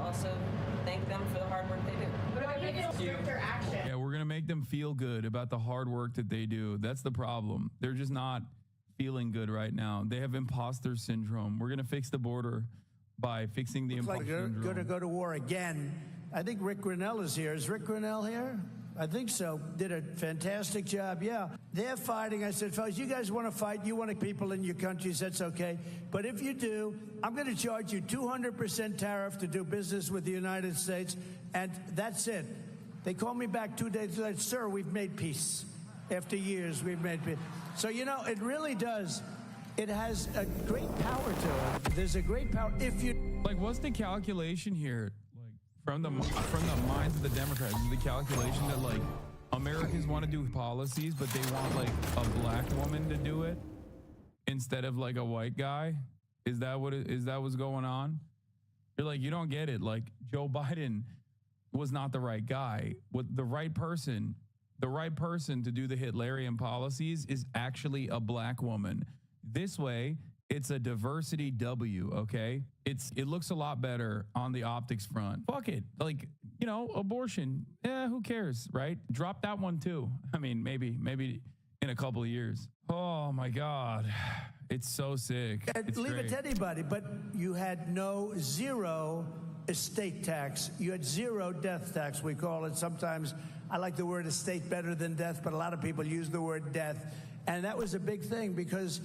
also thank them for the hard work they do. Yeah, we're going to make them feel good about the hard work that they do. That's the problem. They're just not feeling good right now. They have imposter syndrome. We're going to fix the border by fixing the imposter syndrome. Going to go to war again. I think Rick Grinnell is here. Is Rick Grinnell here? I think so. Did a fantastic job. Yeah, they're fighting. I said, fellas, you guys want to fight? You want people in your countries? That's okay. But if you do, I'm going to charge you 200% tariff to do business with the United States, and that's it. They called me back 2 days later. Sir, we've made peace. After years, we've made peace. So, you know, it really does. It has a great power to it. There's a great power if you... Like, what's the calculation here? From the minds of the Democrats, is the calculation that like Americans want to do policies, but they want like a black woman to do it instead of like a white guy? Is that what's going on? You're like, you don't get it. Like Joe Biden was not the right guy. With the right person to do the Hitlerian policies is actually a black woman. This way, it's a diversity W, okay? It looks a lot better on the optics front. Fuck it. Like, you know, abortion. Who cares, right? Drop that one too. I mean, maybe in a couple of years. Oh my God. It's so sick. Leave it to anybody, but you had zero estate tax. You had zero death tax, we call it. Sometimes I like the word estate better than death, but a lot of people use the word death. And that was a big thing because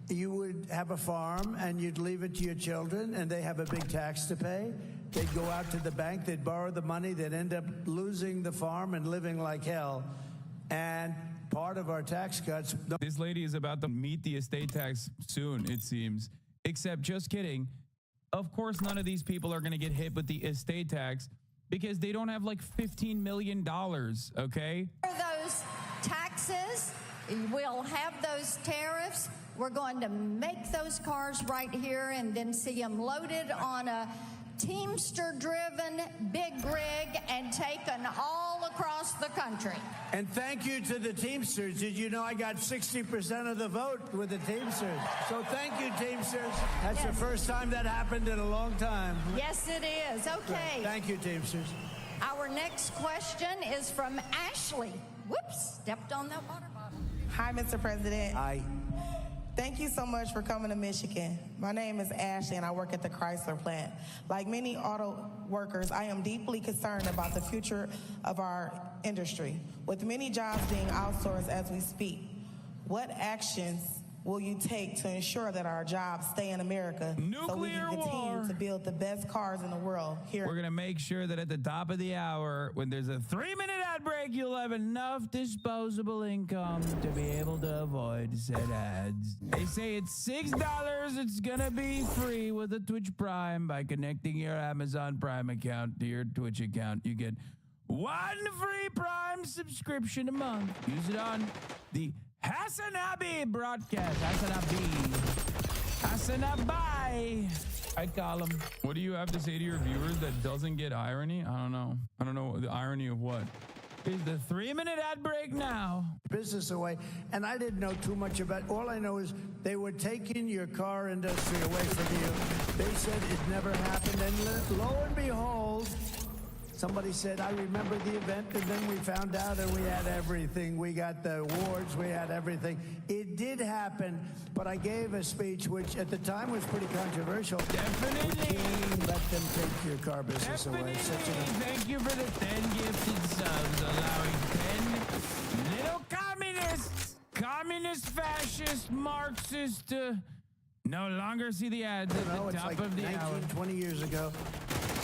you would have a farm and you'd leave it to your children and they have a big tax to pay. They'd go out to the bank, they'd borrow the money, they'd end up losing the farm and living like hell. And part of our tax cuts... This lady is about to meet the estate tax soon, it seems. Except, just kidding. Of course, none of these people are going to get hit with the estate tax because they don't have like $15 million, okay? Those taxes, we'll have those tariffs. We're going to make those cars right here and then see them loaded on a Teamster-driven big rig and taken all across the country. And thank you to the Teamsters. Did you know I got 60% of the vote with the Teamsters? So thank you, Teamsters. That's the first time that happened in a long time. Yes, it is. Okay. Thank you, Teamsters. Our next question is from Ashley. Whoops, stepped on that water bottle. Hi, Mr. President. Hi. Thank you so much for coming to Michigan. My name is Ashley and I work at the Chrysler plant. Like many auto workers, I am deeply concerned about the future of our industry. With many jobs being outsourced as we speak, what actions will you take to ensure that our jobs stay in America so we can continue to build the best cars in the world here? We're going to make sure that at the top of the hour, when there's a 3-minute ad break, you'll have enough disposable income to be able to avoid said ads. They say it's $6. It's going to be free with a Twitch Prime. By connecting your Amazon Prime account to your Twitch account, you get 1 free Prime subscription a month. Use it on the Hassanabi broadcast. Hassanabai. I call him. What do you have to say to your viewers that doesn't get irony? I don't know. I don't know the irony of what. Is the 3-minute ad break now? Business away. And I didn't know too much about it. All I know is they were taking your car industry away from you. They said it never happened. And lo and behold, somebody said, I remember the event, and then we found out and we had everything. We got the awards, we had everything. It did happen, but I gave a speech which at the time was pretty controversial. Definitely. Let them take your car business away. Thank you for the 10 gifted subs, allowing 10 little communist, fascist, Marxist to no longer see the ads at the top like of the 19, hour. 20 years ago.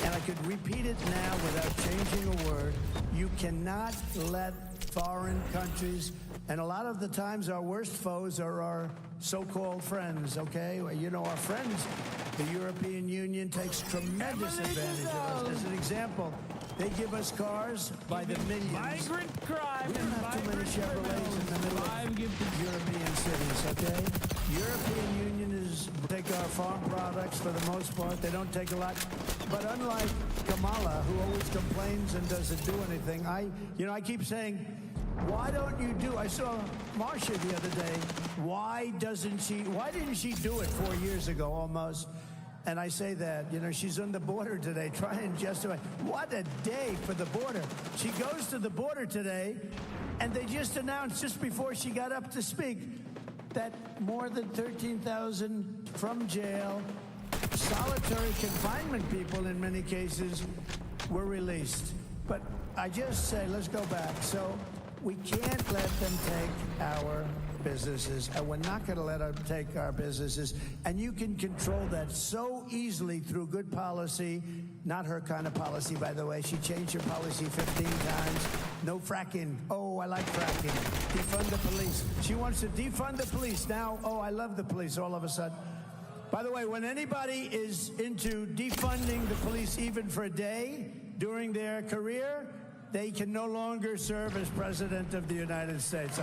And I could repeat it now without changing a word. You cannot let foreign countries, and a lot of the times our worst foes are our so-called friends, okay? You know, our friends, the European Union takes tremendous advantage of us. As an example, they give us cars by the millions. Migrant crime. We don't have too many Chevrolets in the middle of European cities, okay? European Union take our farm products for the most part. They don't take a lot. But unlike Kamala, who always complains and doesn't do anything, I keep saying, why don't you do? I saw Marsha the other day. Why didn't she do it 4 years ago almost? And I say that, she's on the border today trying just to... What a day for the border. She goes to the border today, and they just announced just before she got up to speak that more than 13,000 from jail, solitary confinement people in many cases, were released. But I just say, let's go back. So we can't let them take our businesses, and we're not going to let them take our businesses. And you can control that so easily through good policy. Not her kind of policy, by the way. She changed her policy 15 times. No fracking. Oh, I like fracking. Defund the police. She wants to defund the police. Now, oh, I love the police all of a sudden. By the way, when anybody is into defunding the police even for a day during their career, they can no longer serve as president of the United States.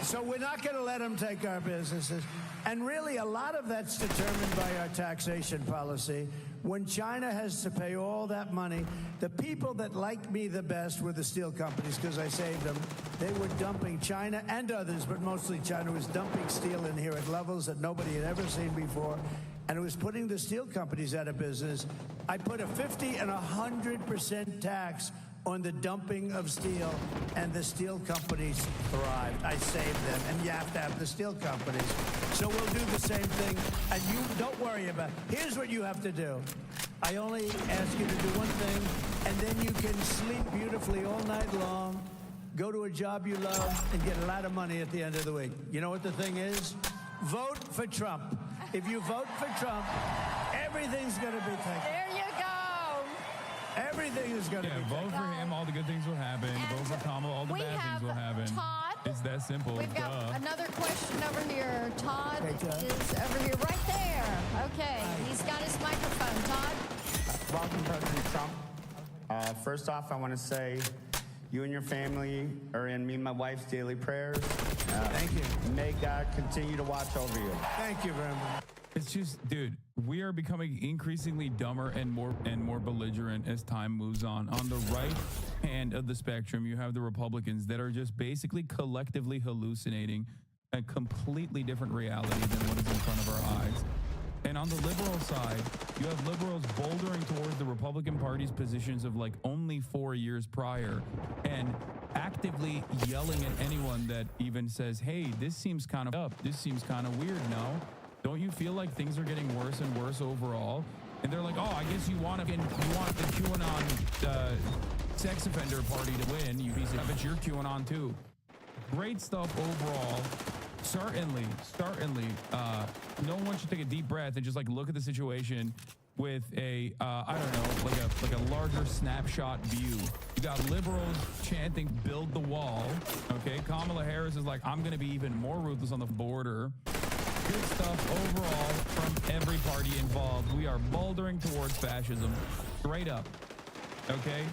So we're not going to let them take our businesses. And really, a lot of that's determined by our taxation policy. When China has to pay all that money, the people that liked me the best were the steel companies because I saved them. They were dumping, China and others, but mostly China was dumping steel in here at levels that nobody had ever seen before. And it was putting the steel companies out of business. I put a 50 and 100% tax on the dumping of steel, and the steel companies thrived. I saved them, and you have to have the steel companies. So we'll do the same thing, and you don't worry about it. Here's what you have to do. I only ask you to do one thing, and then you can sleep beautifully all night long, go to a job you love, and get a lot of money at the end of the week. You know what the thing is? Vote for Trump. If you vote for Trump, everything's going to be taken. There you go. Everything is going to be vote for him, all the good things will happen. And vote for Kamala, all the bad things will happen. Todd. It's that simple. We've got another question over here. Todd Todd. is over here, right there. Okay, he's got his microphone. Todd? Welcome, President Trump. First off, I want to say you and your family are in me and my wife's daily prayers. Thank you. May God continue to watch over you. Thank you very much. It's just, dude, we are becoming increasingly dumber and more belligerent as time moves on. On the right hand of the spectrum, you have the Republicans that are just basically collectively hallucinating a completely different reality than what is in front of our eyes. And on the liberal side, you have liberals bouldering towards the Republican Party's positions of like only 4 years prior and actively yelling at anyone that even says, hey, this seems kind of up. This seems kind of weird. No? Don't you feel like things are getting worse and worse overall? And they're like, oh, I guess you want the QAnon sex offender party to win. You piece of, I bet you're QAnon too. Great stuff overall. Certainly, no one should take a deep breath and just like look at the situation with a, I don't know, like a larger snapshot view. You got liberals chanting, build the wall. Okay, Kamala Harris is like, I'm going to be even more ruthless on the border. Good stuff overall from every party involved. We are bouldering towards fascism, straight up. Okay?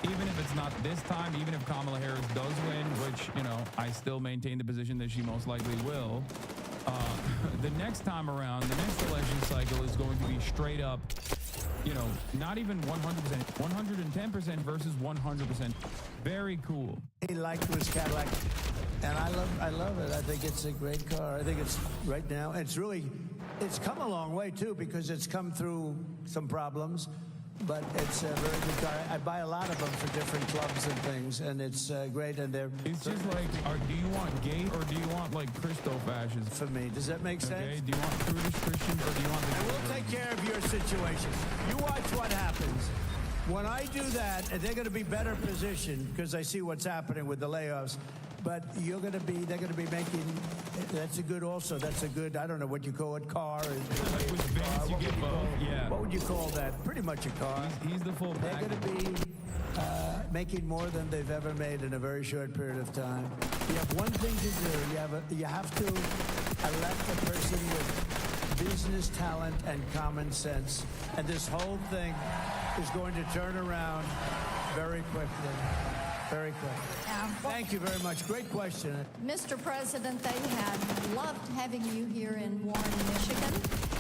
Even if it's not this time, even if Kamala Harris does win, which, I still maintain the position that she most likely will, the next time around, the next election cycle is going to be straight up, not even 100%, 110% versus 100%. Very cool. He liked was Cadillac, and I love it. I think it's a great car. I think it's right now. It's come a long way too because it's come through some problems, but it's a very good car. I buy a lot of them for different clubs and things, and it's great. And they're it's just like, do you want gay or do you want like Christo-fascism? for me. Does that make sense? Okay, do you want prudish Christians or do you want the And we'll take care of your situation. You watch what happens. When I do that, they're going to be better positioned because I see what's happening with the layoffs. But they're going to be making, that's a good also, that's a good, I don't know what you call it, car. Like with Vance, you get both, yeah. What would you call that? Pretty much a car. He's the full They're package. going to be making more than they've ever made in a very short period of time. You have one thing to do. You have to elect a person with business talent and common sense. And this whole thing is going to turn around very quickly. Very quickly. Yeah. Thank you very much. Great question. Mr. President, they have loved having you here in Warren, Michigan.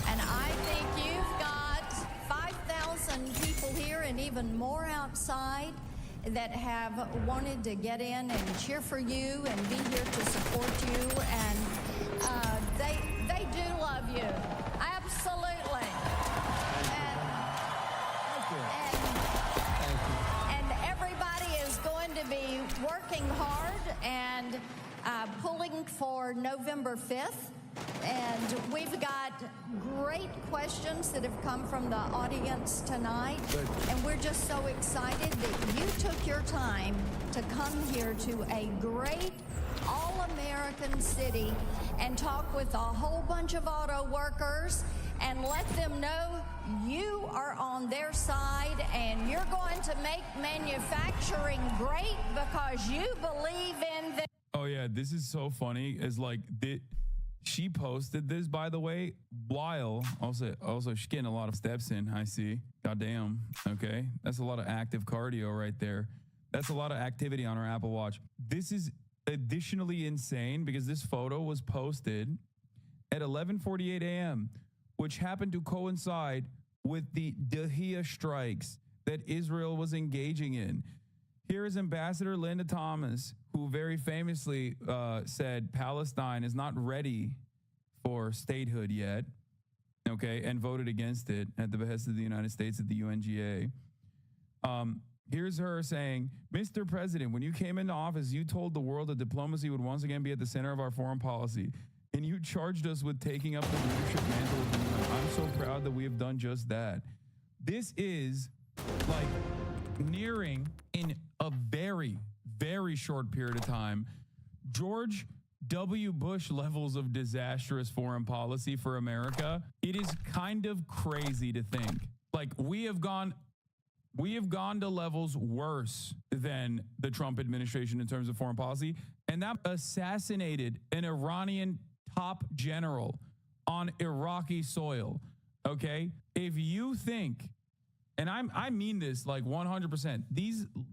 And I think you've got 5,000 people here and even more outside that have wanted to get in and cheer for you and be here to support you. And they do love you. Absolutely. pulling for November 5th. And we've got great questions that have come from the audience tonight. And we're just so excited that you took your time to come here to a great all-American city and talk with a whole bunch of auto workers and let them know you are on their side and you're going to make manufacturing great because you believe in them. Oh yeah, this is so funny. Is like she posted this, by the way, while also she's getting a lot of steps in. I see. Goddamn. Okay, that's a lot of active cardio right there. That's a lot of activity on her Apple Watch. This is additionally insane because this photo was posted at 11:48 a.m., which happened to coincide with the Dahiyah strikes that Israel was engaging in. Here is Ambassador Linda Thomas, who very famously said Palestine is not ready for statehood yet, okay, and voted against it at the behest of the United States at the UNGA. Here's her saying, Mr. President, when you came into office, you told the world that diplomacy would once again be at the center of our foreign policy, and you charged us with taking up the leadership mantle of the UN. I'm so proud that we have done just that. This is like nearing in a very, very short period of time, George W. Bush levels of disastrous foreign policy for America. It is kind of crazy to think. Like we have gone to levels worse than the Trump administration in terms of foreign policy, and that assassinated an Iranian top general on Iraqi soil. Okay? If you think, and I mean this like 100%,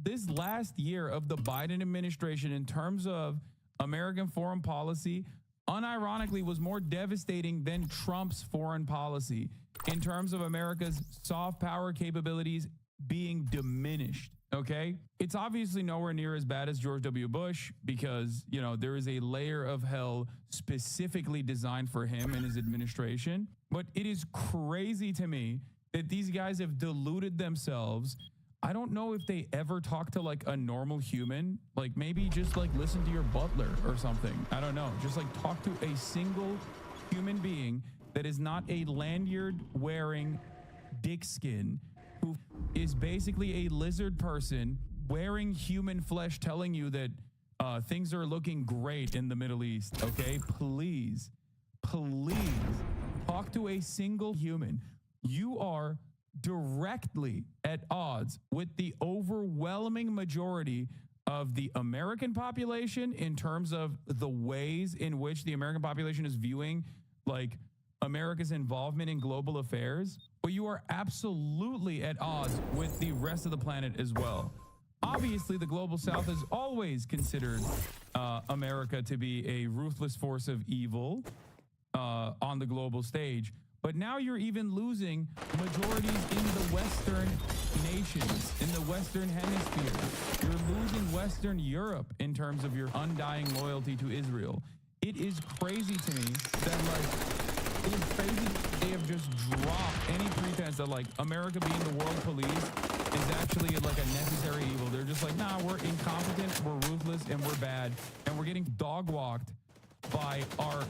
this last year of the Biden administration in terms of American foreign policy, unironically was more devastating than Trump's foreign policy in terms of America's soft power capabilities being diminished. Okay? It's obviously nowhere near as bad as George W. Bush because, you know, there is a layer of hell specifically designed for him and his administration. But it is crazy to me that these guys have deluded themselves. I don't know if they ever talk to like a normal human, like maybe just like listen to your butler or something. I don't know. Just like talk to a single human being that is not a lanyard wearing dick skin who is basically a lizard person wearing human flesh telling you that things are looking great in the Middle East. Okay, please talk to a single human. You are directly at odds with the overwhelming majority of the American population in terms of the ways in which the American population is viewing like America's involvement in global affairs, but you are absolutely at odds with the rest of the planet as well. Obviously, the global South has always considered America to be a ruthless force of evil on the global stage. But now you're even losing majorities in the Western nations, in the Western hemisphere. You're losing Western Europe in terms of your undying loyalty to Israel. It is crazy to me that it is crazy they have just dropped any pretense that like America being the world police is actually like a necessary evil. They're just like, nah, we're incompetent, we're ruthless, and we're bad. And we're getting dog walked by our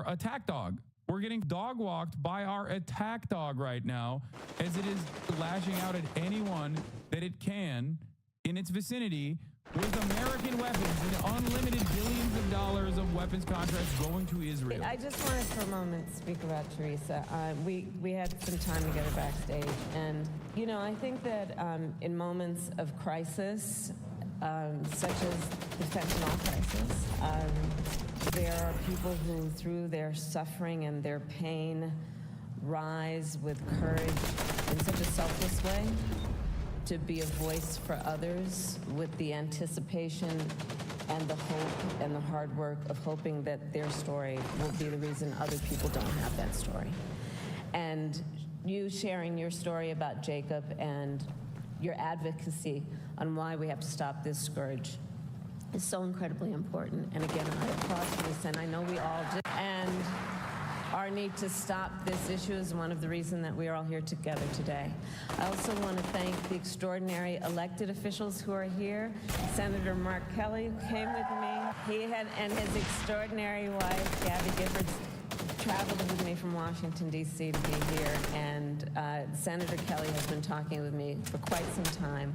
attack dog. We're getting dog walked by our attack dog right now as it is lashing out at anyone that it can in its vicinity with American weapons and unlimited billions of dollars of weapons contracts going to Israel. I just wanted for a moment to speak about Teresa. We had some time together backstage, and you know, I think that in moments of crisis, such as the fentanyl crisis, there are people who, through their suffering and their pain, rise with courage in such a selfless way to be a voice for others with the anticipation and the hope and the hard work of hoping that their story will be the reason other people don't have that story. And you sharing your story about Jacob and your advocacy on why we have to stop this scourge is so incredibly important. And again, I applaud Teresa, and I know we all do. And our need to stop this issue is one of the reasons that we are all here together today. I also want to thank the extraordinary elected officials who are here. Senator Mark Kelly, who came with me. And his extraordinary wife, Gabby Giffords, traveled with me from Washington, D.C. to be here, and Senator Kelly has been talking with me for quite some time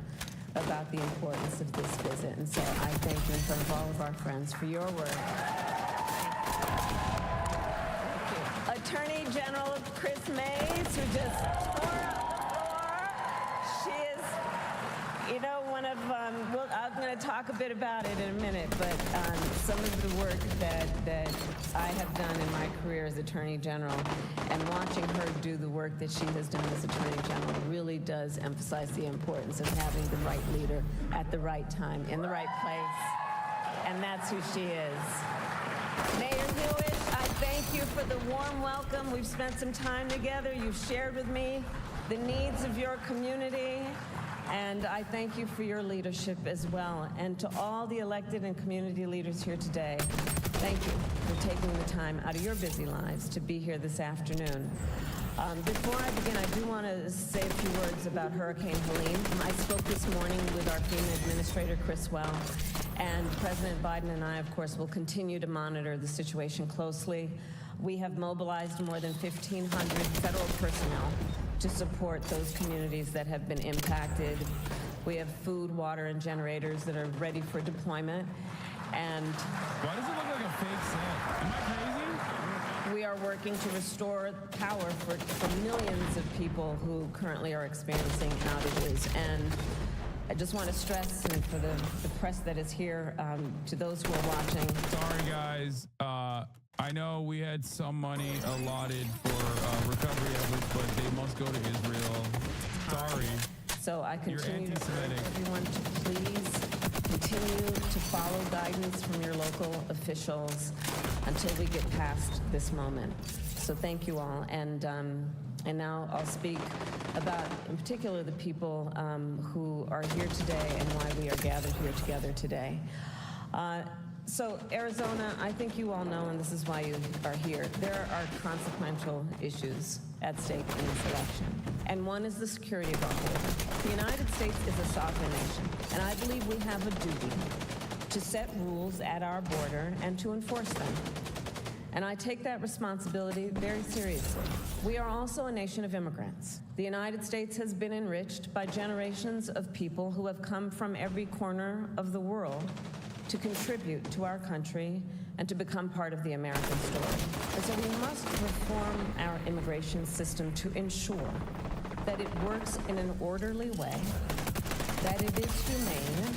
about the importance of this visit, and so I thank you in front of all of our friends for your work. Attorney General Chris Mays, who just tore up the floor. She is, you know, one of, I'm going to talk a bit about it in a minute, but some of the work that I have done in my career as Attorney General, and watching her do the work that she has done as Attorney General really does emphasize the importance of having the right leader at the right time, in the right place, and that's who she is. Mayor Hewitt, I thank you for the warm welcome. We've spent some time together. You've shared with me the needs of your community, and I thank you for your leadership as well. And to all the elected and community leaders here today, thank you for taking the time out of your busy lives to be here this afternoon. Before I begin, I do want to say a few words about Hurricane Helene. I spoke this morning with our FEMA Administrator, Chris Well, and President Biden and I, of course, will continue to monitor the situation closely. We have mobilized more than 1,500 federal personnel to support those communities that have been impacted. We have food, water, and generators that are ready for deployment. And why does it look like a fake set? Am I crazy? we are working to restore power for millions of people who currently are experiencing outages. And I just want to stress, and for the press that is here, to those who are watching. Sorry, guys. I know we had some money allotted for recovery efforts, but they must go to Israel. Sorry. So I continue to urge anti-Semitic. everyone to please continue to follow guidance from your local officials until we get past this moment. So thank you all. And now I'll speak about, in particular, the people who are here today and why we are gathered here together today. So Arizona, I think you all know, and this is why you are here, there are consequential issues at stake in this election. And one is the security of our border. The United States is a sovereign nation, and I believe we have a duty to set rules at our border and to enforce them. And I take that responsibility very seriously. We are also a nation of immigrants. The United States has been enriched by generations of people who have come from every corner of the world to contribute to our country and to become part of the American story. And so we must reform our immigration system to ensure that it works in an orderly way, that it is humane,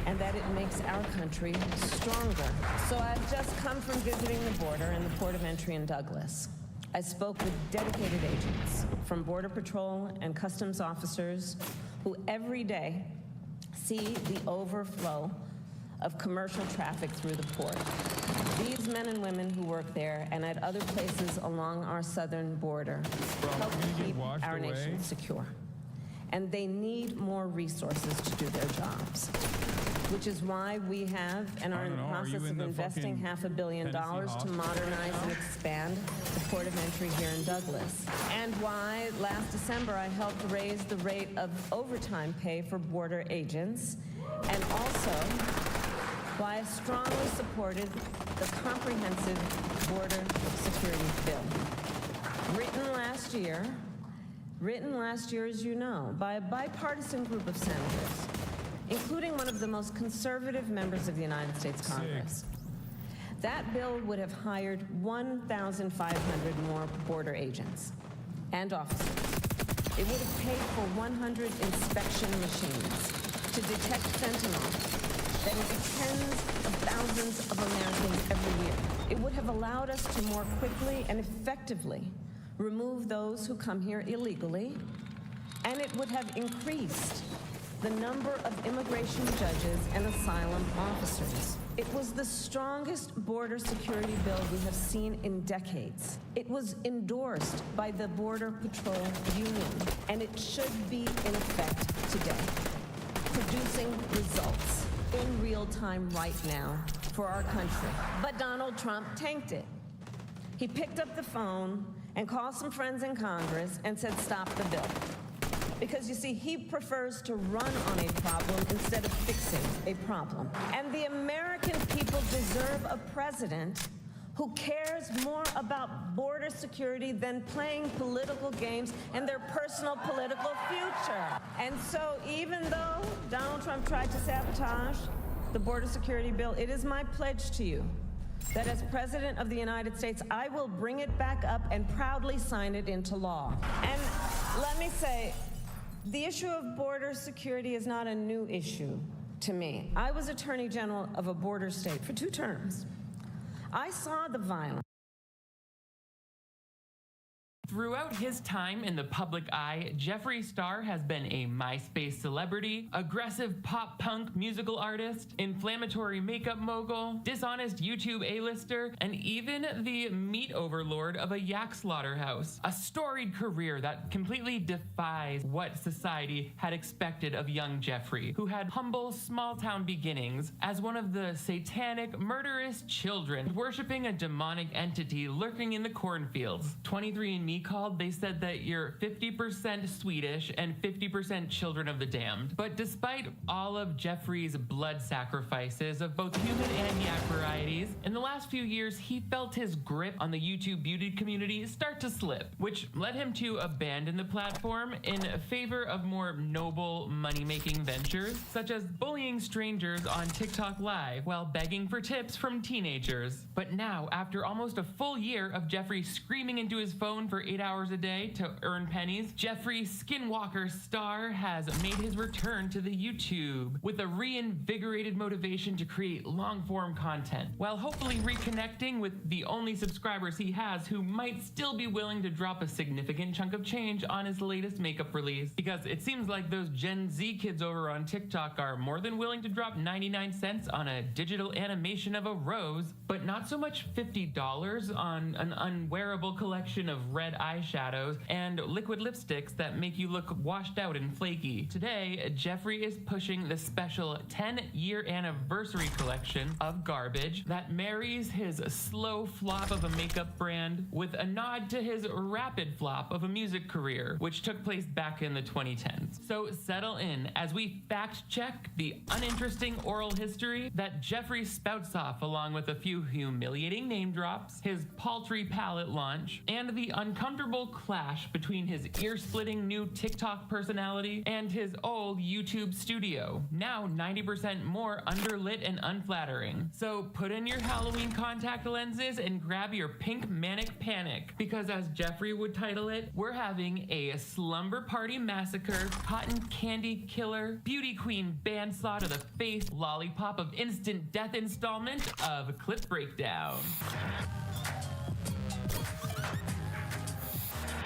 and that it makes our country stronger. So I've just come from visiting the border and the port of entry in Douglas. I spoke with dedicated agents from Border Patrol and Customs officers who every day see the overflow of commercial traffic through the port. These men and women who work there and at other places along our southern border help keep our nation secure. And they need more resources to do their jobs, which is why we have and are in the process of investing $500 million to modernize and expand the port of entry here in Douglas. And why last December I helped raise the rate of overtime pay for border agents, and also why I strongly supported the comprehensive border security bill. Written last year, as you know, by a bipartisan group of senators, including one of the most conservative members of the United States Congress. That bill would have hired 1,500 more border agents and officers. It would have paid for 100 inspection machines to detect fentanyl that is tens of thousands of Americans every year. It would have allowed us to more quickly and effectively remove those who come here illegally, and it would have increased the number of immigration judges and asylum officers. It was the strongest border security bill we have seen in decades. It was endorsed by the Border Patrol Union, and it should be in effect today, producing results in real time right now for our country. But Donald Trump tanked it. He picked up the phone and called some friends in Congress and said, stop the bill. Because you see, he prefers to run on a problem instead of fixing a problem. And the American American people deserve a president who cares more about border security than playing political games and their personal political future. And so even though Donald Trump tried to sabotage the border security bill, it is my pledge to you that as President of the United States, I will bring it back up and proudly sign it into law. And let me say, the issue of border security is not a new issue to me. I was Attorney General of a border state for 2 terms. I saw the violence. Throughout his time in the public eye, Jeffree Star has been a MySpace celebrity, aggressive pop-punk musical artist, inflammatory makeup mogul, dishonest YouTube A-lister, and even the meat overlord of a yak slaughterhouse. A storied career that completely defies what society had expected of young Jeffree, who had humble, small-town beginnings as one of the satanic, murderous children, worshipping a demonic entity lurking in the cornfields. 23andMe called, they said that you're 50% Swedish and 50% children of the damned. But despite all of Jeffree's blood sacrifices of both human and yak varieties, in the last few years he felt his grip on the YouTube beauty community start to slip, which led him to abandon the platform in favor of more noble money-making ventures, such as bullying strangers on TikTok Live while begging for tips from teenagers. But now, after almost a full year of Jeffree screaming into his phone for 8 hours a day to earn pennies, Jeffree Skinwalker Star has made his return to the YouTube with a reinvigorated motivation to create long-form content, while hopefully reconnecting with the only subscribers he has who might still be willing to drop a significant chunk of change on his latest makeup release, because it seems like those Gen Z kids over on TikTok are more than willing to drop 99 cents on a digital animation of a rose, but not so much $50 on an unwearable collection of red eyeshadows and liquid lipsticks that make you look washed out and flaky. Today, Jeffree is pushing the special 10-year anniversary collection of garbage that marries his slow flop of a makeup brand with a nod to his rapid flop of a music career, which took place back in the 2010s. So settle in as we fact-check the uninteresting oral history that Jeffree spouts off, along with a few humiliating name drops, his paltry palette launch, and the uncomfortable clash between his ear-splitting new TikTok personality and his old YouTube studio, now 90% more underlit and unflattering. So put in your Halloween contact lenses and grab your pink manic panic, because as Jeffree would title it, we're having a slumber party massacre, cotton candy killer, beauty queen bandsaw to the face, lollipop of instant death installment of Clip Breakdown.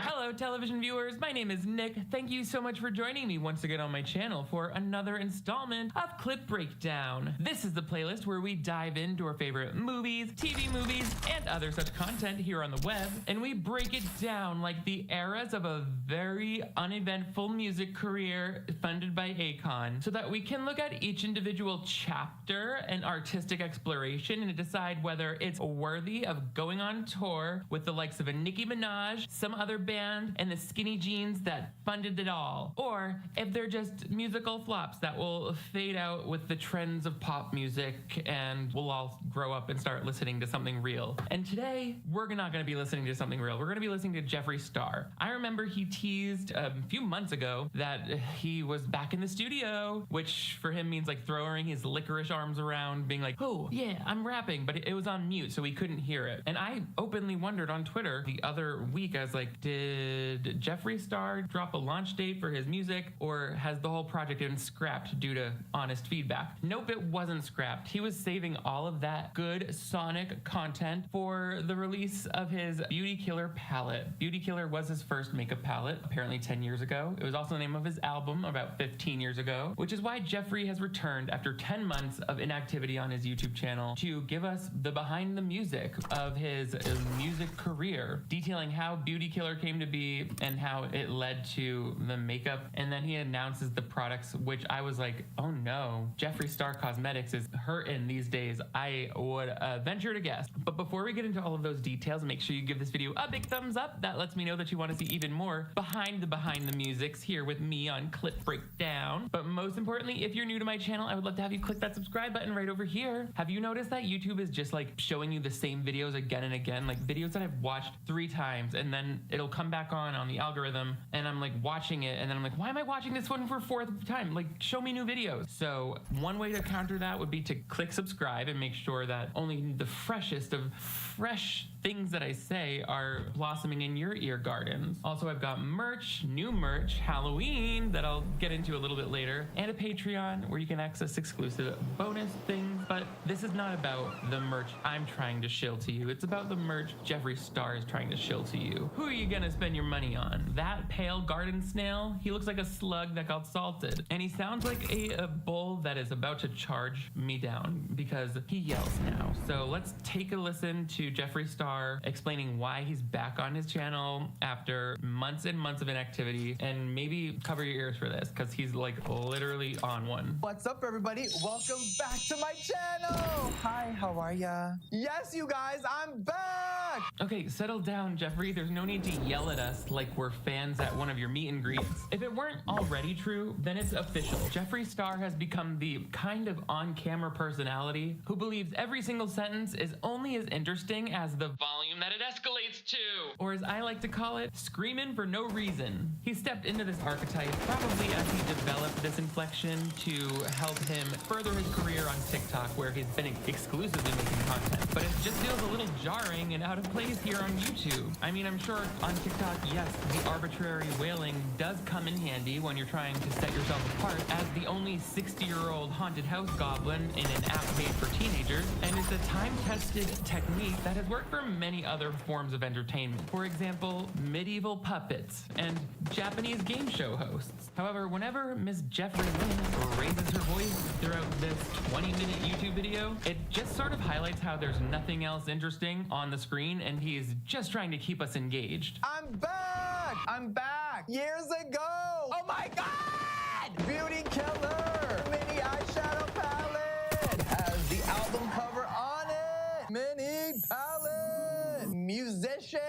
Hello, television viewers. My name is Nick. Thank you so much for joining me once again on my channel for another installment of Clip Breakdown. This is the playlist where we dive into our favorite movies, TV movies, and other such content here on the web, and we break it down like the eras of a very uneventful music career funded by Akon, so that we can look at each individual chapter and artistic exploration and decide whether it's worthy of going on tour with the likes of a Nicki Minaj, some other band, and the skinny jeans that funded it all, or if they're just musical flops that will fade out with the trends of pop music and we'll all grow up and start listening to something real. And today, we're not going to be listening to something real. We're going to be listening to Jeffree Star. I remember he teased a few months ago that he was back in the studio, which for him means like throwing his licorice arms around, being like, oh, yeah, I'm rapping, but it was on mute, so we couldn't hear it. And I openly wondered on Twitter the other week, I was like, did Jeffree Star drop a launch date for his music, or has the whole project been scrapped due to honest feedback? Nope, it wasn't scrapped. He was saving all of that good sonic content for the release of his Beauty Killer palette. Beauty Killer was his first makeup palette, apparently 10 years ago. It was also the name of his album about 15 years ago, which is why Jeffree has returned after 10 months of inactivity on his YouTube channel to give us the behind the music of his music career, detailing how Beauty Killer came to be, be and how it led to the makeup. And then he announces the products, which I was like, oh no, Jeffree Star Cosmetics is hurting these days. I would venture to guess. But before we get into all of those details, make sure you give this video a big thumbs up. That lets me know that you want to see even more behind the musics here with me on Clip Breakdown. But most importantly, if you're new to my channel, I would love to have you click that subscribe button right over here. Have you noticed that YouTube is just like showing you the same videos again and again, like videos that I've watched 3 times, and then it'll come back on the algorithm, and I'm like watching it, and then I'm like, why am I watching this one for a 4th time? Like, show me new videos. So one way to counter that would be to click subscribe and make sure that only the freshest of fresh things that I say are blossoming in your ear gardens. Also, I've got merch, new merch, Halloween, that I'll get into a little bit later, and a Patreon where you can access exclusive bonus things. But this is not about the merch I'm trying to shill to you. It's about the merch Jeffree Star is trying to shill to you. Who are you gonna spend your money on? That pale garden snail? He looks like a slug that got salted. And he sounds like a bull that is about to charge me down because he yells now. So let's take a listen to Jeffree Star explaining why he's back on his channel after months and months of inactivity, and maybe cover your ears for this because he's like literally on one. What's up, everybody? Welcome back to my channel. Hi, how are ya? Yes, you guys, I'm back. Okay, settle down, Jeffree. There's no need to yell at us like we're fans at one of your meet and greets. If it weren't already true, then it's official. Jeffree Star has become the kind of on-camera personality who believes every single sentence is only as interesting as the volume that it escalates to. Or as I like to call it, screaming for no reason. He stepped into this archetype probably as he developed this inflection to help him further his career on TikTok, where he's been exclusively making content. But it just feels a little jarring and out of place here on YouTube. I mean, I'm sure on TikTok, yes, the arbitrary wailing does come in handy when you're trying to set yourself apart as the only 60-year-old haunted house goblin in an app made for teenagers, and it's a time-tested technique that has worked for many other forms of entertainment. For example, medieval puppets and Japanese game show hosts. However, whenever Miss Jeffree Lynn raises her voice throughout this 20-minute YouTube video, it just sort of highlights how there's nothing else interesting on the screen and he's just trying to keep us engaged. I'm back. I'm back. Years ago. Oh my God! Beauty Killer. Mini eyeshadow palette. Has the album cover on it. Mini palette. Musician.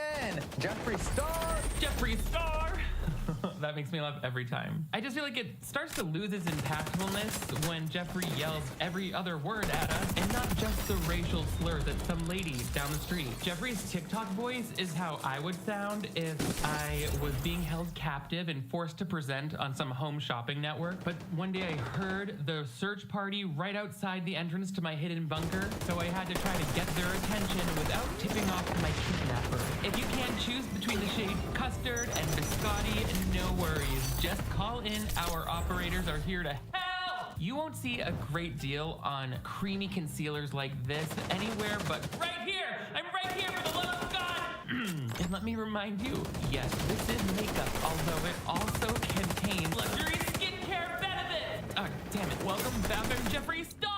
Jeffree Star. Jeffree Star! That makes me laugh every time. I just feel like it starts to lose its impactfulness when Jeffree yells every other word at us and not just the racial slurs at some lady down the street. Jeffree's TikTok voice is how I would sound if I was being held captive and forced to present on some home shopping network. But one day I heard the search party right outside the entrance to my hidden bunker, so I had to try to get their attention without tipping off my kidnapper. If you can't choose between the shade custard and biscotti, no worries. Just call in. Our operators are here to help. You won't see a great deal on creamy concealers like this anywhere but right here. I'm right here for the love of God. And let me remind you, yes, this is makeup, although it also contains luxury skincare benefits. Oh, damn it. Welcome back, I'm Jeffree Star.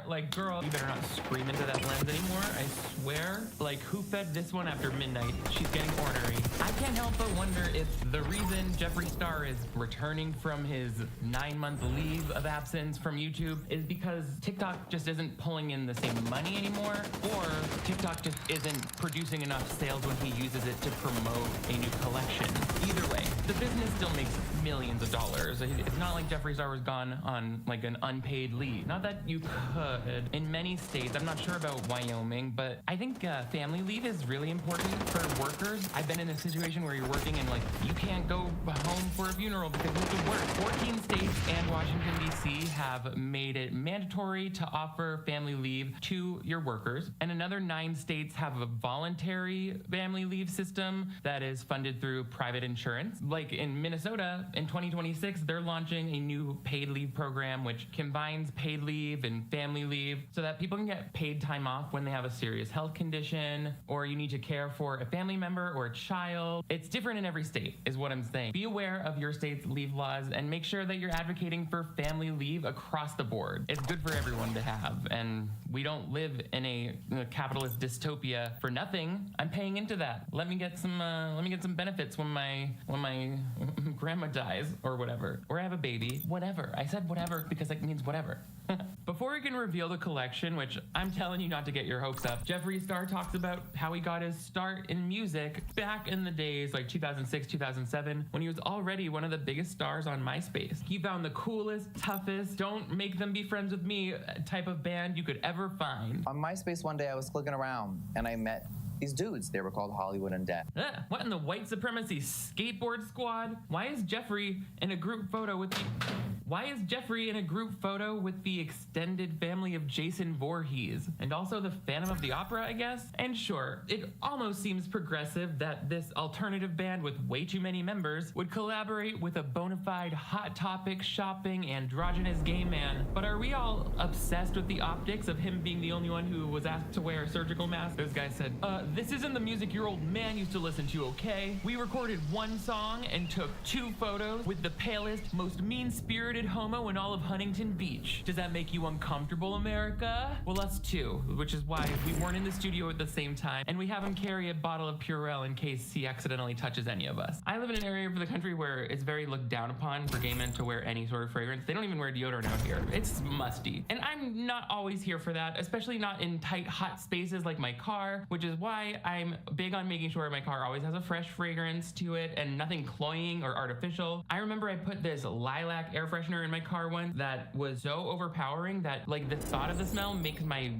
Like, girl, you better not scream into that lens anymore, I swear. Like, who fed this one after midnight? She's getting ornery. I can't help but wonder if the reason Jeffree Star is returning from his 9-month leave of absence from YouTube is because TikTok just isn't pulling in the same money anymore, or TikTok just isn't producing enough sales when he uses it to promote a new collection. Either way, the business still makes millions of dollars. It's not like Jeffree Star was gone on like an unpaid leave. Not that you could. In many states, I'm not sure about Wyoming, but I think family leave is really important for workers. I've been in a situation where you're working and like you can't go home for a funeral because you have to work. 14 states and Washington, D.C. have made it mandatory to offer family leave to your workers. And another 9 states have a voluntary family leave system that is funded through private insurance. Like in Minnesota, in 2026, they're launching a new paid leave program which combines paid leave and family leave so that people can get paid time off when they have a serious health condition or you need to care for a family member or a child. It's different in every state, is what I'm saying. Be aware of your state's leave laws and make sure that you're advocating for family leave across the board. It's good for everyone to have, and we don't live in a capitalist dystopia for nothing. I'm paying into that. Let me get some benefits when my grandma dies or whatever, or I have a baby. Whatever. I said whatever because it means whatever. Before we can reveal the collection, which I'm telling you not to get your hopes up, Jeffree Star talks about how he got his start in music back in the days like 2006, 2007, when he was already one of the biggest stars on MySpace. He found the coolest, toughest, don't make them be friends with me type of band you could ever find. On MySpace one day I was clicking around and I met these dudes. They were called Hollywood Undead. What in the white supremacy skateboard squad? Why is Jeffree in a group photo with the extended family of Jason Voorhees? And also the Phantom of the Opera, I guess? And sure, it almost seems progressive that this alternative band with way too many members would collaborate with a bona fide hot topic shopping androgynous gay man. But are we all obsessed with the optics of him being the only one who was asked to wear a surgical mask? Those guys said, this isn't the music your old man used to listen to, okay? We recorded one song and took 2 photos with the palest, most mean-spirited homo in all of Huntington Beach. Does that make you uncomfortable, America? Well, us too, which is why we weren't in the studio at the same time, and we have him carry a bottle of Purell in case he accidentally touches any of us. I live in an area of the country where it's very looked down upon for gay men to wear any sort of fragrance. They don't even wear deodorant out here. It's musty. And I'm not always here for that, especially not in tight, hot spaces like my car, which is why I'm big on making sure my car always has a fresh fragrance to it and nothing cloying or artificial. I remember I put this lilac air freshener in my car once that was so overpowering that like the thought of the smell makes my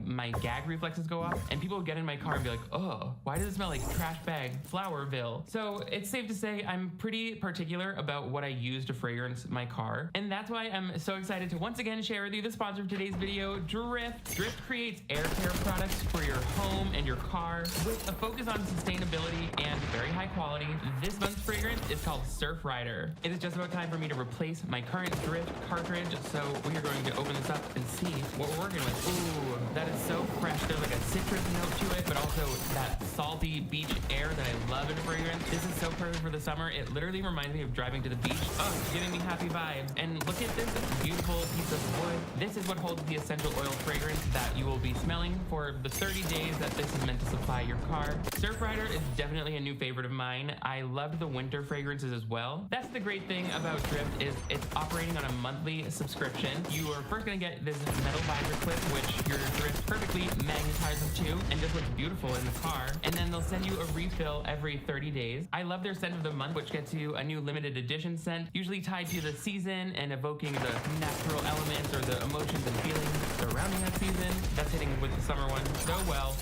gag reflexes go off, and people would get in my car and be like, oh, why does it smell like trash bag Flowerville? So it's safe to say I'm pretty particular about what I use to fragrance my car, and that's why I'm so excited to once again share with you the sponsor of today's video, Drift. Drift creates air care products for your home and your car with a focus on sustainability and very high quality. This month's fragrance is called Surf Rider. It is just about time for me to replace my current Drift cartridge, so we are going to open this up and see what we're working with. Ooh, that is so fresh. There's like a citrus note to it, but also that salty beach air that I love in a fragrance. This is so perfect for the summer. It literally reminds me of driving to the beach. Oh, it's giving me happy vibes. And look at this beautiful piece of wood. This is what holds the essential oil fragrance that you will be smelling for the 30 days that this is meant to supply your car. Surf Rider is definitely a new favorite of mine. I loved the winter fragrances as well. That's the great thing about Drift is it's operating on a monthly subscription. You are first going to get this metal visor clip, which your Drift perfectly magnetizes to and just looks beautiful in the car. And then they'll send you a refill every 30 days. I love their scent of the month, which gets you a new limited edition scent, usually tied to the season and evoking the natural elements or the emotions and feelings surrounding that season. That's hitting with the summer one so well.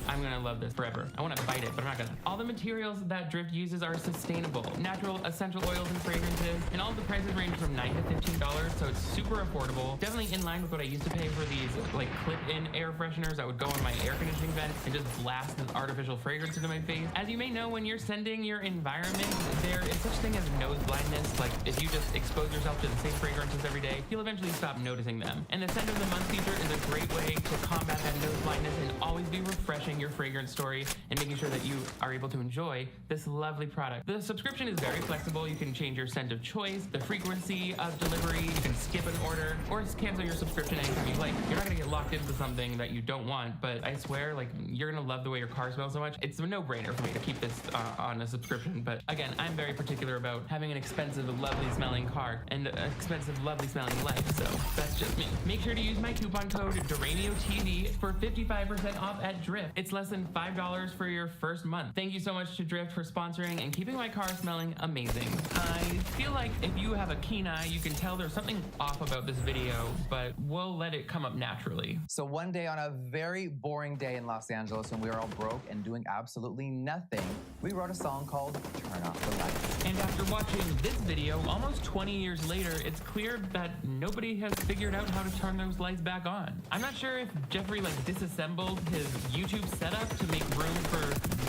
I'm gonna love this forever. I want to bite it, but I'm not gonna. All the materials that Drift uses are sustainable, natural essential oils and fragrances, and all of the prices range from $9 to $15, so it's super affordable. Definitely in line with what I used to pay for these like clip-in air fresheners that would go on my air conditioning vent and just blast this artificial fragrance into my face. As you may know, when you're sending your environment, there is such thing as nose blindness. Like if you just expose yourself to the same fragrances every day, you'll eventually stop noticing them. And the Scent of the Month feature is a great way to combat that nose blindness and always be refreshing your fragrance story and making sure that you are able to enjoy this lovely product. The subscription is very flexible. You can change your scent of choice, the frequency of delivery, you can skip an order, or cancel your subscription anytime you like. You're not gonna get locked into something that you don't want, but I swear, like, you're gonna love the way your car smells so much. It's a no-brainer for me to keep this on a subscription, but again, I'm very particular about having an expensive, lovely smelling car and an expensive, lovely smelling life, so that's just me. Make sure to use my coupon code DURANIOTV for 55% off at Drift. It's less than $5 for your first month. Thank you so much to Drift for sponsoring and keeping my car smelling amazing. I feel like if you have a keen eye, you can tell there's something off about this video, but we'll let it come up naturally. So one day on a very boring day in Los Angeles when we were all broke and doing absolutely nothing, we wrote a song called Turn Off the Lights. And after watching this video, almost 20 years later, it's clear that nobody has figured out how to turn those lights back on. I'm not sure if Jeffree like disassembled his YouTube setup to make room for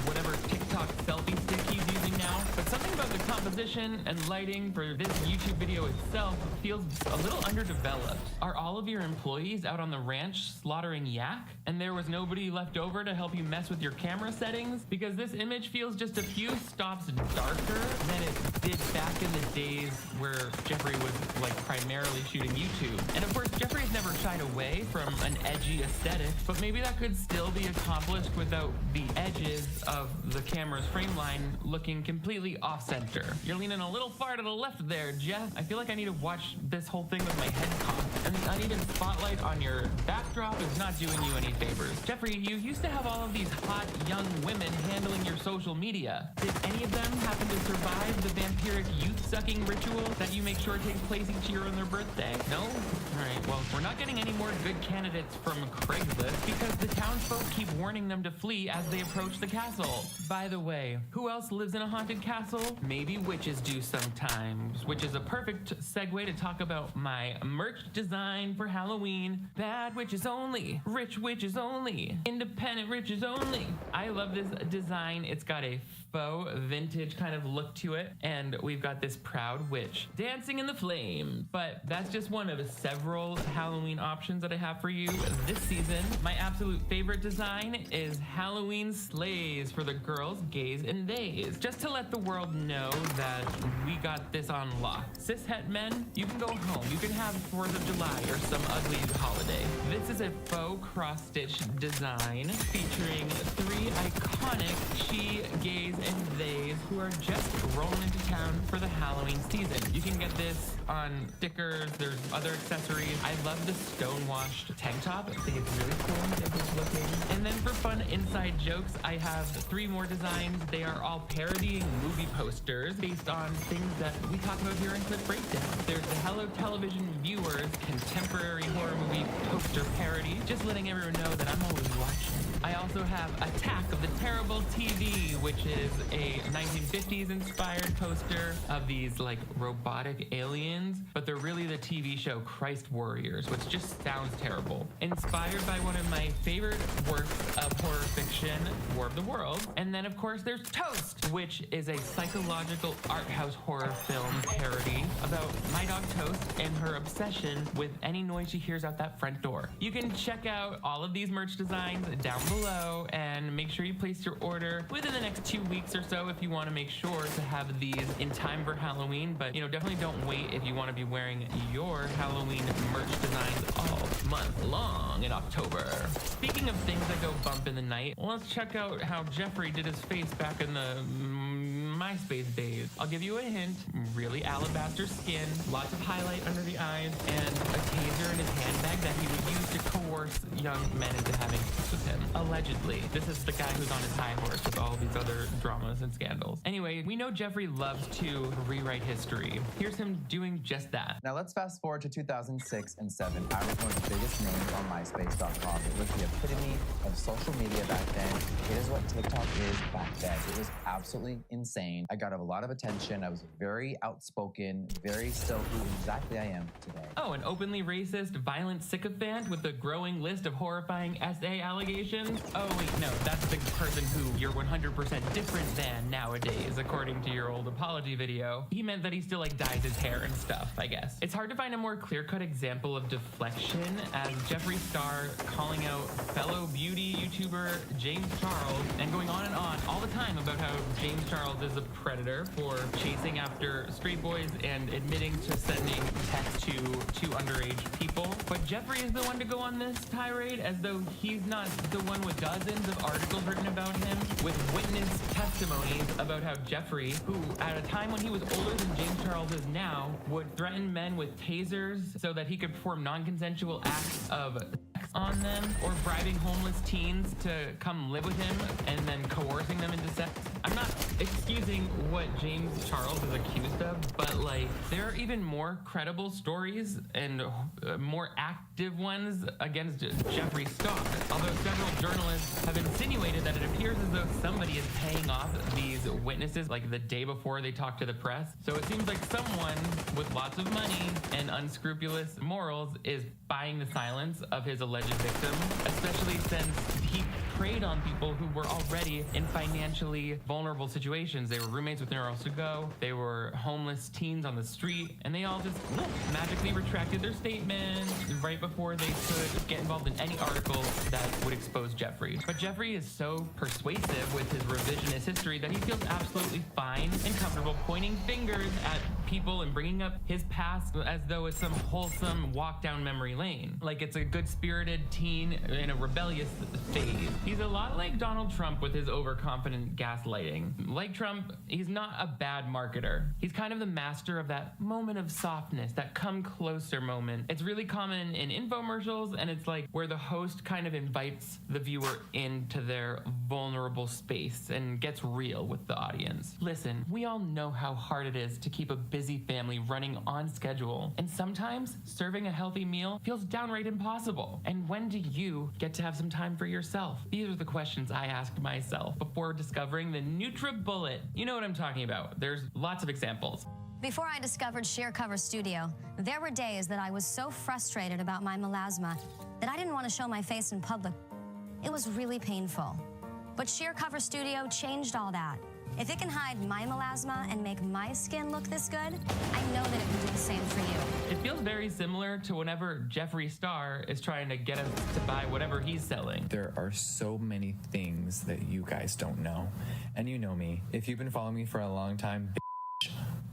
whatever TikTok TikTok selfie stick he's using now, but something about the composition and lighting for this YouTube video itself feels a little underdeveloped. Are all of your employees out on the ranch slaughtering yak, and there was nobody left over to help you mess with your camera settings? Because this image feels just a few stops darker than it did back in the days where Jeffrey was like primarily shooting YouTube. And of course, Jeffrey's never shied away from an edgy aesthetic, but maybe that could still be accomplished without the edges of the camera's frame line looking completely off-center. You're leaning a little far to the left there, Jeff. I feel like I need to watch this whole thing with my head cocked. And the uneven spotlight on your backdrop is not doing you any favors. Jeffrey, you used to have all of these hot young women handling your social media. Did any of them happen to survive the vampiric youth-sucking ritual that you make sure takes place each year on their birthday? No? All right, well, we're not getting any more good candidates from Craigslist because the townsfolk keep warning them to flee as they approach the castle. By the way, who else lives in a haunted castle? Maybe witches do sometimes, which is a perfect segue to talk about my merch design for Halloween. Bad witches only, rich witches only, independent witches only. I love this design. It's got a faux vintage kind of look to it, and we've got this proud witch dancing in the flames. But that's just one of several Halloween options that I have for you this season. My absolute favorite design is Halloween sleighs for the girls, gays, and theys. Just to let the world know that we got this on lock. Cishet men, you can go home. You can have 4th of July or some ugly holiday. This is a faux cross-stitch design featuring 3 iconic she, gays, and theys who are just rolling into town for the Halloween season. You can get this on stickers. There's other accessories. I love the stone-washed tank top. I think it's really cool and vintage looking. And then for fun inside jokes, I have 3 more designs. They are all parodying movie posters based on things that we talk about here in Clip Breakdown. There's the Hello Television Viewers contemporary horror movie poster parody, just letting everyone know that I'm always watching. I also have Attack of the Terrible TV, which is a 1950s inspired poster of these like robotic aliens, but they're really the TV show Christ Warriors, which just sounds terrible. Inspired by one of my favorite works of horror fiction, War of the Worlds. And then of course there's Toast, which is a psychological art house horror film parody about my dog Toast and her obsession with any noise she hears out that front door. You can check out all of these merch designs down below and make sure you place your order within the next 2 weeks or so if you want to make sure to have these in time for Halloween. But definitely don't wait if you want to be wearing your Halloween merch designs all month long in October. Speaking of things that go bump in the night, let's check out how Jeffrey did his face back in the MySpace days. I'll give you a hint. Really alabaster skin, lots of highlight under the eyes, and a taser in his handbag that he would use to coerce young men into having sex with him. Allegedly. This is the guy who's on his high horse with all these other dramas and scandals. Anyway, we know Jeffrey loves to rewrite history. Here's him doing just that. Now let's fast forward to 2006 and 7. I was one of the biggest names on MySpace.com. It was the epitome of social media back then. It is what TikTok is back then. It was absolutely insane. I got a lot of attention. I was very outspoken, very still who exactly I am today. Oh, an openly racist, violent sycophant with a growing list of horrifying SA allegations? Oh wait, no, that's the person who you're 100% different than nowadays, according to your old apology video. He meant that he still like dyes his hair and stuff, I guess. It's hard to find a more clear-cut example of deflection as Jeffree Star calling out fellow beauty YouTuber James Charles and going on and on all the time about how James Charles is a predator for chasing after straight boys and admitting to sending texts to 2 underage people. But Jeffrey is the one to go on this tirade as though he's not the one with dozens of articles written about him with witness testimonies about how Jeffrey, who at a time when he was older than James Charles is now, would threaten men with tasers so that he could perform non-consensual acts of sex on them, or bribing homeless teens to come live with him and then coercing them into sex. I'm not excusing what James Charles is accused of, but like there are even more credible stories and more active ones against Jeffree Star. Although several journalists have insinuated that it appears as though somebody is paying off these witnesses like the day before they talk to the press. So it seems like someone with lots of money and unscrupulous morals is buying the silence of his alleged victim, especially since he preyed on people who were already in financially vulnerable situations. They were roommates with nowhere else to go. They were homeless teens on the street, and they all just magically retracted their statements right before they could get involved in any article that would expose Jeffrey. But Jeffrey is so persuasive with his revisionist history that he feels absolutely fine and comfortable pointing fingers at people and bringing up his past as though it's some wholesome walk down memory lane. Like it's a good-spirited teen in a rebellious phase. He's a lot like Donald Trump with his overconfident gaslighting. Like Trump, he's not a bad marketer. He's kind of the master of that moment of softness, that come closer moment. It's really common in infomercials, and it's like where the host kind of invites the viewer into their vulnerable space and gets real with the audience. Listen, we all know how hard it is to keep a busy family running on schedule, and sometimes serving a healthy meal feels downright impossible. And when do you get to have some time for yourself? These are the questions I asked myself before discovering the NutriBullet. You know what I'm talking about. There's lots of examples. Before I discovered Sheer Cover Studio, there were days that I was so frustrated about my melasma that I didn't want to show my face in public. It was really painful. But Sheer Cover Studio changed all that. If it can hide my melasma and make my skin look this good, I know that it can do the same for you. It feels very similar to whenever Jeffree Star is trying to get us to buy whatever he's selling. There are so many things that you guys don't know. And you know me. If you've been following me for a long time,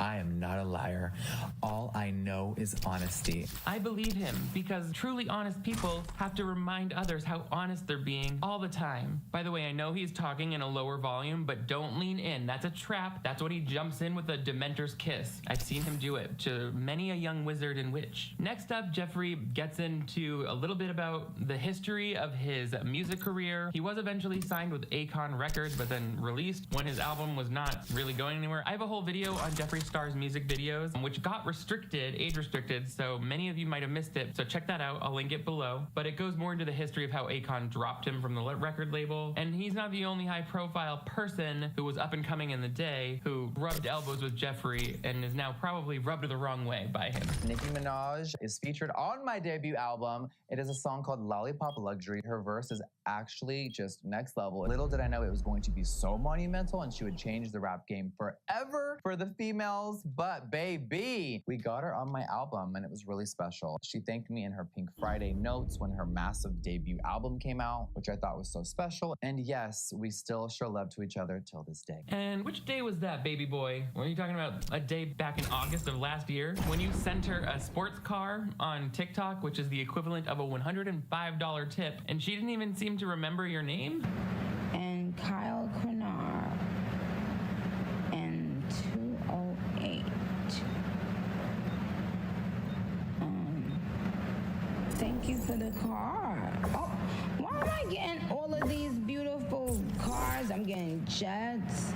I am not a liar. All I know is honesty. I believe him because truly honest people have to remind others how honest they're being all the time. By the way, I know he's talking in a lower volume, but don't lean in. That's a trap. That's when he jumps in with a Dementor's kiss. I've seen him do it to many a young wizard and witch. Next up, Jeffrey gets into a little bit about the history of his music career. He was eventually signed with Akon Records, but then released when his album was not really going anywhere. I have a whole video on Jeffree Star's music videos, which got restricted, age restricted, so many of you might have missed it, so check that out. I'll link it below. But it goes more into the history of how Akon dropped him from the record label, and he's not the only high-profile person who was up and coming in the day who rubbed elbows with Jeffrey and is now probably rubbed the wrong way by him. Nicki Minaj is featured on my debut album. It is a song called Lollipop Luxury. Her verse is actually just next level. Little did I know it was going to be so monumental and she would change the rap game forever for the females. But baby, we got her on my album and it was really special. She thanked me in her Pink Friday notes when her massive debut album came out, which I thought was so special. And yes, we still show love to each other till this day. And which day was that, baby boy? Were you talking about a day back in August of last year when you sent her a sports car on TikTok, which is the equivalent of a $105 tip, and she didn't even seem to remember your name? And Kyle Quinnar and 208. Thank you for the car. Oh, why am I getting all of these beautiful cars? I'm getting jets.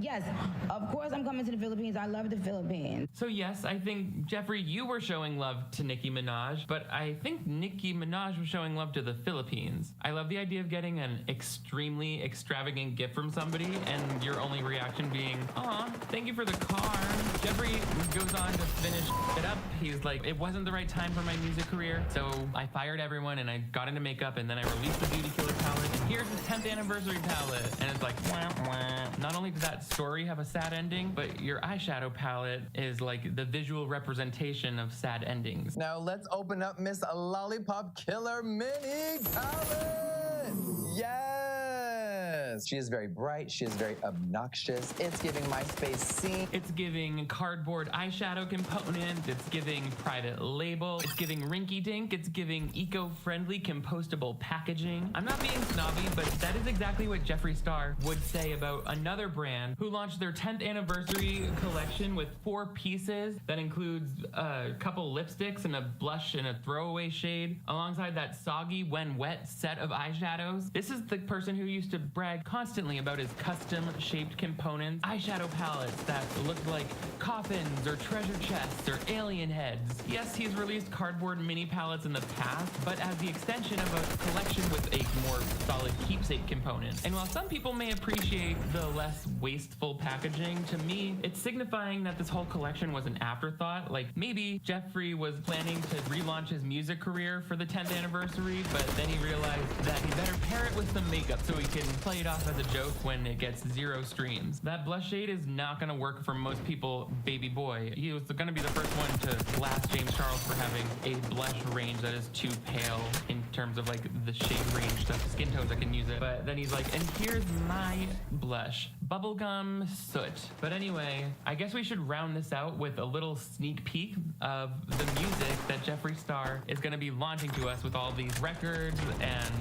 Yes, of course I'm coming to the Philippines. I love the Philippines. So yes, I think, Jeffrey, you were showing love to Nicki Minaj, but I think Nicki Minaj was showing love to the Philippines. I love the idea of getting an extremely extravagant gift from somebody and your only reaction being, aw, thank you for the car. Jeffrey goes on to finish it up. He's like, it wasn't the right time for my music career, so I fired everyone and I got into makeup and then I released the Beauty Killer palette. And here's the 10th anniversary palette. And it's like, wah, wah. Not only does that story have a sad ending, but your eyeshadow palette is like the visual representation of sad endings. Now let's open up Miss Lollipop Killer Mini Palette! Yes! She is very bright. She is very obnoxious. It's giving MySpace scene. It's giving cardboard eyeshadow component. It's giving private label. It's giving rinky dink. It's giving eco-friendly compostable packaging. I'm not being snobby, but that is exactly what Jeffree Star would say about another brand who launched their 10th anniversary collection with 4 pieces that includes a couple lipsticks and a blush and a throwaway shade alongside that soggy when wet set of eyeshadows. This is the person who used to brag brag constantly about his custom-shaped components, eyeshadow palettes that looked like coffins or treasure chests or alien heads. Yes, he's released cardboard mini palettes in the past, but as the extension of a collection with a more solid keepsake component. And while some people may appreciate the less wasteful packaging, to me, it's signifying that this whole collection was an afterthought. Like maybe Jeffrey was planning to relaunch his music career for the 10th anniversary, but then he realized that he better pair it with some makeup so he can play it off as a joke when it gets 0 streams. That blush shade is not gonna work for most people, baby boy. He was gonna be the first one to blast James Charles for having a blush range that is too pale in terms of like the shade range, the skin tones that can use it. But then he's like, and here's my blush, bubblegum soot. But anyway, I guess we should round this out with a little sneak peek of the music that Jeffree Star is gonna be launching to us with all these records and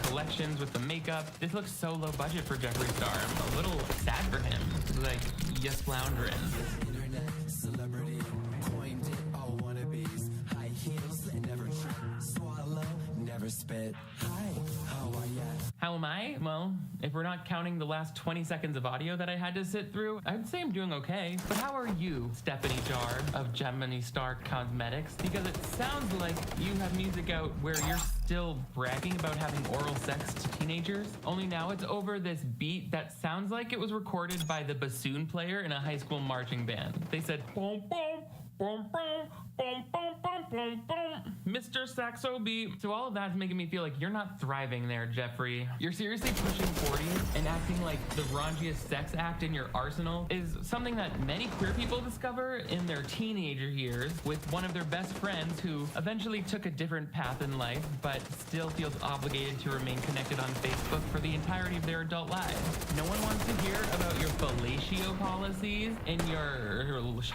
collections with the makeup. This looks so low budget for Jeffree Star. I'm a little sad for him. Like, just floundering. Internet celebrity, coined it, all wannabes, high heels, never swallow, never spit. Hi, how are ya? How am I? Well, if we're not counting the last 20 seconds of audio that I had to sit through, I'd say I'm doing okay. But how are you, Stephanie Jar of Gemini Star Cosmetics? Because it sounds like you have music out where you're still bragging about having oral sex to teenagers. Only now it's over this beat that sounds like it was recorded by the bassoon player in a high school marching band. They said, boom, boom, boom, boom, boom, boom, boom, boom, boom, Mr. Saxo beat. So all of that's making me feel like you're not thriving there, Jeffrey. You're seriously pushing 40 and acting like the raunchiest sex act in your arsenal is something that many queer people discover in their teenager years with one of their best friends who eventually took a different path in life, but still feels obligated to remain connected on Facebook for the entirety of their adult lives. No one wants to hear about your fellatio policies and your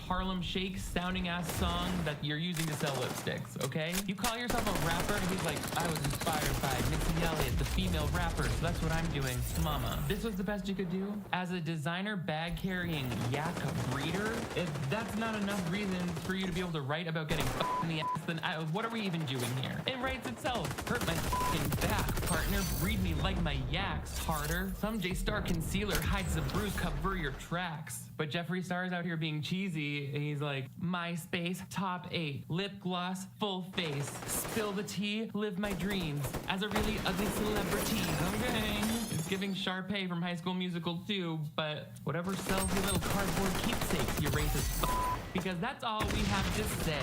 Harlem Shake sounding ass song that you're using to sell lipsticks, okay? You call yourself a rapper, and he's like, I was inspired by Missy Elliott, the female rapper, so that's what I'm doing. Mama, this was the best you could do? As a designer bag-carrying yak breeder, if that's not enough reason for you to be able to write about getting fucked in the ass, then what are we even doing here? It writes itself. Hurt my fucking back, partner. Breed me like my yaks, harder. Some J-Star concealer hides the bruise, cover your tracks. But Jeffree Star is out here being cheesy, and he's like, MySpace, top 8, lip gloss, full face, spill the tea, live my dreams, as a really ugly celebrity, okay? It's giving Sharpay from High School Musical too, but whatever sells your little cardboard keepsakes, you racist because that's all we have to say.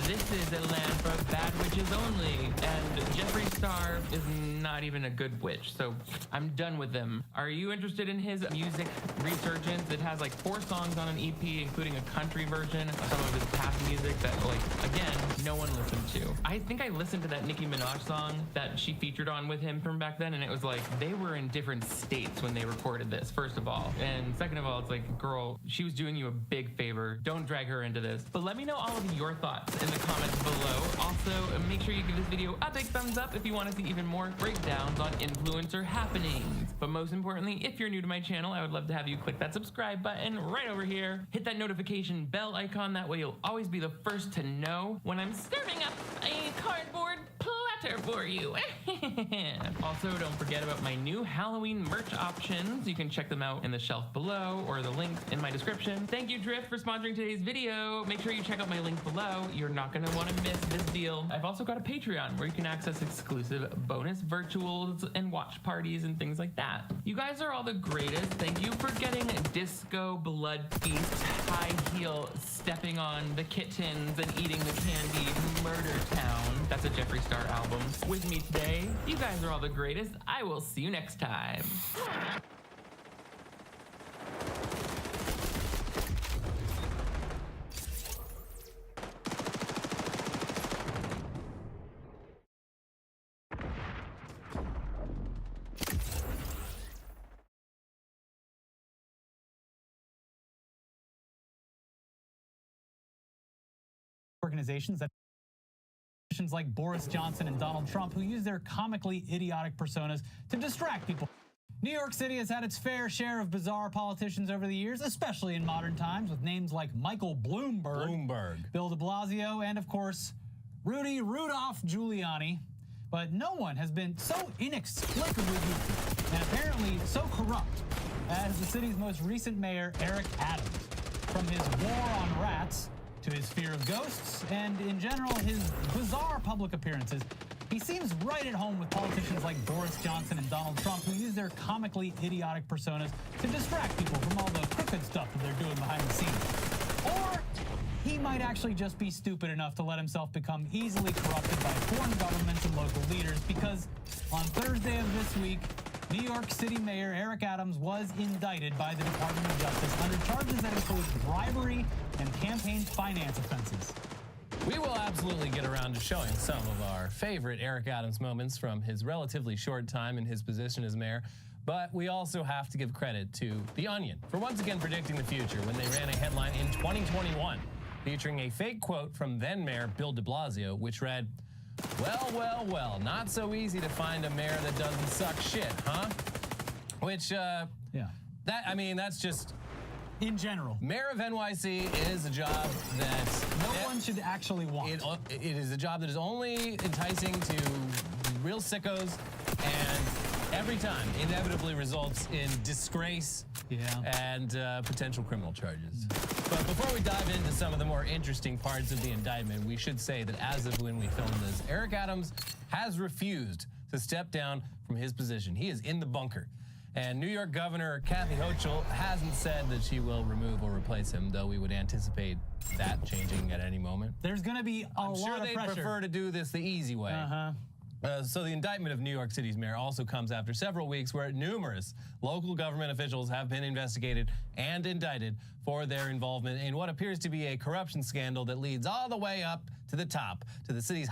This is a land for bad witches only, and Jeffree Star is not even a good witch, so I'm done with him. Are you interested in his music resurgence? It has like 4 songs on an EP, including a country version of some of his past music that, like, again, no one listened to. I think I listened to that Nicki Minaj song that she featured on with him from back then, and it was like, they were in different states when they recorded this, first of all. And second of all, it's like, girl, she was doing you a big favor. Don't drag her into this. But let me know all of your thoughts in the comments below. Also, make sure you give this video a big thumbs up if you want to see even more breakdowns on influencer happenings. But most importantly, if you're new to my channel, I would love to have you click that subscribe button right over here. Hit that notification bell icon. That way you'll always be the first to know when I'm serving up a cardboard platter for you. Also, don't forget about my new Halloween merch options. You can check them out in the shelf below or the link in my description. Thank you, Drift, for sponsoring today's video. Make sure you check out my link below. You're not going to want to miss this deal. I've also got a Patreon where you can access exclusive bonus virtuals and watch parties and things like that. You guys are all the greatest. Thank you for getting Disco Blood Feast, high heel, stepping on the kittens and eating the candy, Murder Town. That's a Jeffree Star album. With me today. You guys are all the greatest. I will see you next time. Organizations that like Boris Johnson and Donald Trump, who use their comically idiotic personas to distract people. New York City has had its fair share of bizarre politicians over the years, especially in modern times, with names like Michael Bloomberg, Bill de Blasio, and of course, Rudy Rudolph Giuliani. But no one has been so inexplicably goofy and apparently so corrupt as the city's most recent mayor, Eric Adams. From his war on rats to his fear of ghosts, and in general, his bizarre public appearances, he seems right at home with politicians like Boris Johnson and Donald Trump, who use their comically idiotic personas to distract people from all the crooked stuff that they're doing behind the scenes. Or he might actually just be stupid enough to let himself become easily corrupted by foreign governments and local leaders, because on Thursday of this week, New York City Mayor Eric Adams was indicted by the Department of Justice under charges that include bribery and campaign finance offenses. We will absolutely get around to showing some of our favorite Eric Adams moments from his relatively short time in his position as mayor, but we also have to give credit to The Onion for once again predicting the future when they ran a headline in 2021 featuring a fake quote from then Mayor Bill de Blasio, which read, "Well, well, well, not so easy to find a mayor that doesn't suck shit, huh?" Which, that's just... In general. Mayor of NYC is a job that... No one should actually want. It is a job that is only enticing to real sickos, and every time inevitably results in disgrace and potential criminal charges. But before we dive into some of the more interesting parts of the indictment, we should say that as of when we filmed this, Eric Adams has refused to step down from his position. He is in the bunker. And New York Governor Kathy Hochul hasn't said that she will remove or replace him, though we would anticipate that changing at any moment. There's going to be a lot of pressure. I'm sure they'd prefer to do this the easy way. So the indictment of New York City's mayor also comes after several weeks where numerous local government officials have been investigated and indicted for their involvement in what appears to be a corruption scandal that leads all the way up to the top, to the city's